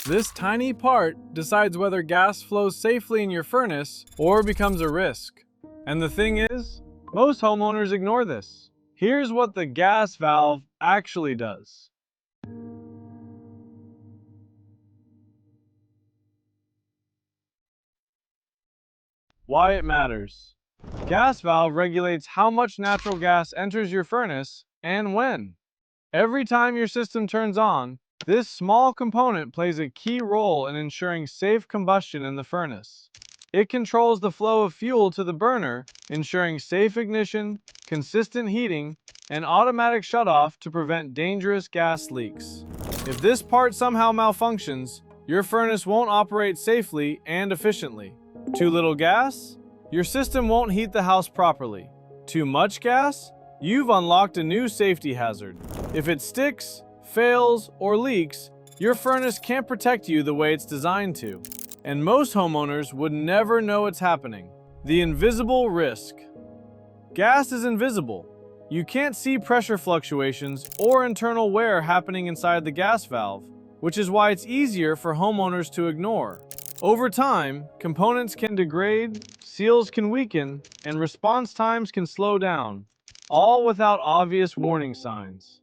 This tiny part decides whether gas flows safely in your furnace or becomes a risk. And the thing is, most homeowners ignore this. Here's what the gas valve actually does. Why it matters. Gas valve regulates how much natural gas enters your furnace and when. Every time your system turns on, this small component plays a key role in ensuring safe combustion in the furnace. It controls the flow of fuel to the burner, ensuring safe ignition, consistent heating, and automatic shutoff to prevent dangerous gas leaks. If this part somehow malfunctions, your furnace won't operate safely and efficiently. Too little gas? Your system won't heat the house properly. Too much gas? You've unlocked a new safety hazard. If it sticks, fails, or leaks, your furnace can't protect you the way it's designed to. And most homeowners would never know it's happening. The invisible risk. Gas is invisible. You can't see pressure fluctuations or internal wear happening inside the gas valve, which is why it's easier for homeowners to ignore. Over time, components can degrade, seals can weaken, and response times can slow down, all without obvious warning signs.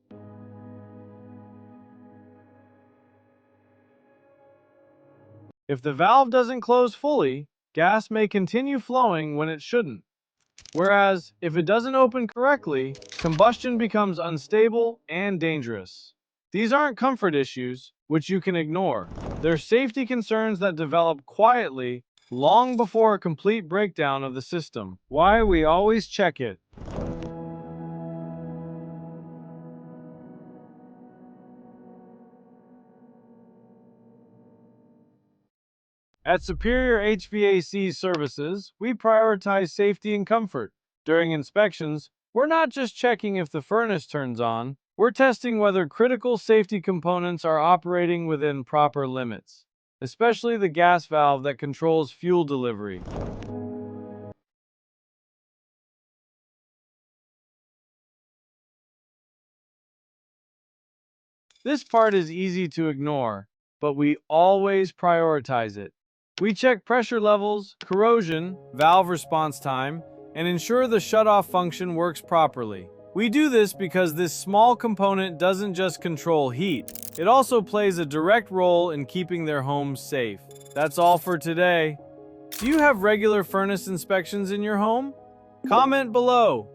If the valve doesn't close fully, gas may continue flowing when it shouldn't. Whereas, if it doesn't open correctly, combustion becomes unstable and dangerous. These aren't comfort issues, which you can ignore. They're safety concerns that develop quietly long before a complete breakdown of the system. Why we always check it. At Superior HVAC Services, we prioritize safety and comfort. During inspections, we're not just checking if the furnace turns on, we're testing whether critical safety components are operating within proper limits, especially the gas valve that controls fuel delivery. This part is easy to ignore, but we always prioritize it. We check pressure levels, corrosion, valve response time, and ensure the shutoff function works properly. We do this because this small component doesn't just control heat, it also plays a direct role in keeping their homes safe. That's all for today. Do you have regular furnace inspections in your home? Comment below.